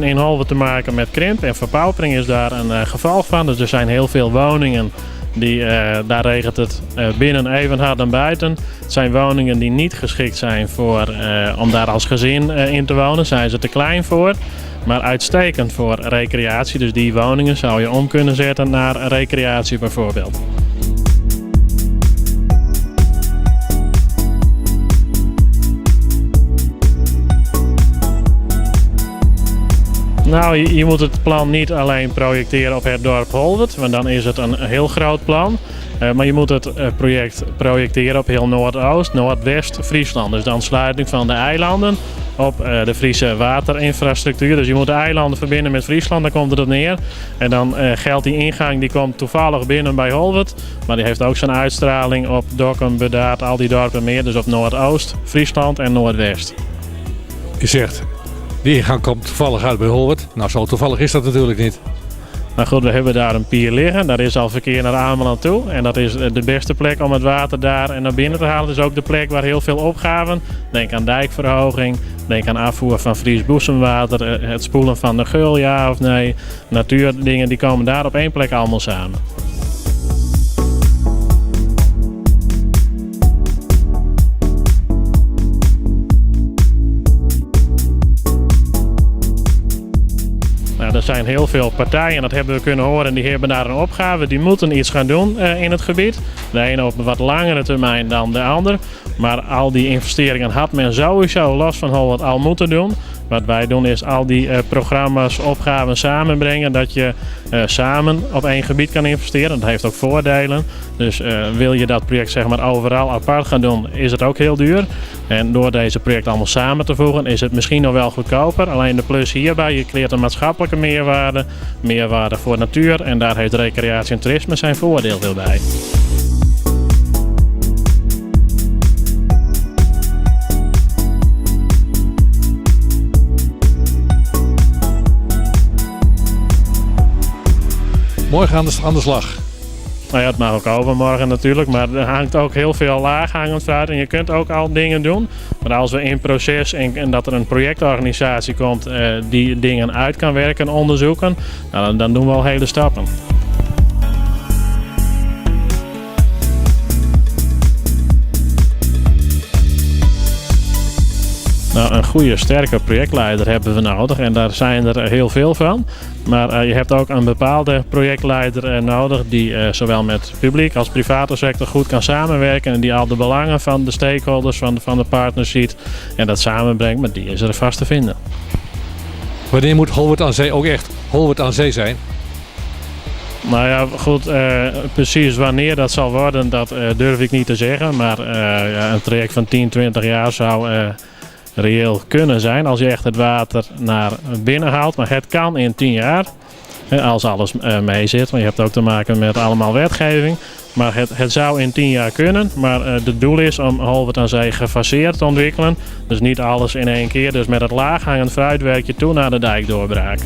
hebben in Holwert te maken met krimp en verpaupering is daar een geval van. Dus er zijn heel veel woningen daar regent het binnen even hard dan buiten. Het zijn woningen die niet geschikt zijn om daar als gezin in te wonen. Zijn ze te klein voor. Maar uitstekend voor recreatie. Dus die woningen zou je om kunnen zetten naar recreatie bijvoorbeeld. Nou, je moet het plan niet alleen projecteren op het dorp Holwert, want dan is het een heel groot plan. Maar je moet het project projecteren op heel Noordoost, Noordwest Friesland. Dus de aansluiting van de eilanden op de Friese waterinfrastructuur. Dus je moet de eilanden verbinden met Friesland, dan komt het op neer. En dan geldt die ingang, die komt toevallig binnen bij Holwert. Maar die heeft ook zijn uitstraling op Dokkum, Bedaard, al die dorpen meer. Dus op Noordoost, Friesland en Noordwest. Je zegt, die ingang komt toevallig uit bij Holwert. Nou, zo toevallig is dat natuurlijk niet. Nou goed, we hebben daar een pier liggen. Daar is al verkeer naar Ameland toe. En dat is de beste plek om het water daar en naar binnen te halen. Het is ook de plek waar heel veel opgaven. Denk aan dijkverhoging. Denk aan afvoer van Fries boezemwater. Het spoelen van de geul, ja of nee. Natuurdingen, die komen daar op één plek allemaal samen. Er zijn heel veel partijen, dat hebben we kunnen horen, die hebben daar een opgave. Die moeten iets gaan doen in het gebied. De ene op een wat langere termijn dan de ander. Maar al die investeringen had men sowieso los van Holwert al moeten doen. Wat wij doen is al die programma's, opgaven samenbrengen. Dat je samen op één gebied kan investeren. Dat heeft ook voordelen. Dus wil je dat project zeg maar overal apart gaan doen, is het ook heel duur. En door deze projecten allemaal samen te voegen is het misschien nog wel goedkoper. Alleen de plus hierbij, je creëert een maatschappelijke meerwaarde. Meerwaarde voor natuur en daar heeft recreatie en toerisme zijn voordeel weer bij. Morgen aan de slag. Nou ja, het mag ook overmorgen natuurlijk, maar er hangt ook heel veel laaghangend fruit en je kunt ook al dingen doen. Maar als we in proces en dat er een projectorganisatie komt die dingen uit kan werken en onderzoeken, nou, dan doen we al hele stappen. Nou, een goede, sterke projectleider hebben we nodig en daar zijn er heel veel van. Maar je hebt ook een bepaalde projectleider nodig die zowel met publiek als private sector goed kan samenwerken. En die al de belangen van de stakeholders, van de partners ziet en dat samenbrengt. Maar die is er vast te vinden. Wanneer moet Holwert aan Zee ook echt Holwert aan Zee zijn? Nou ja, goed, precies wanneer dat zal worden, dat durf ik niet te zeggen. Maar een traject van 10, 20 jaar zou reëel kunnen zijn als je echt het water naar binnen haalt. Maar het kan in 10 jaar, als alles mee zit. Want je hebt ook te maken met allemaal wetgeving. Maar het zou in 10 jaar kunnen. Maar het doel is om Holwert aan Zee gefaseerd te ontwikkelen. Dus niet alles in één keer. Dus met het laaghangend fruit werk je toe naar de dijkdoorbraak.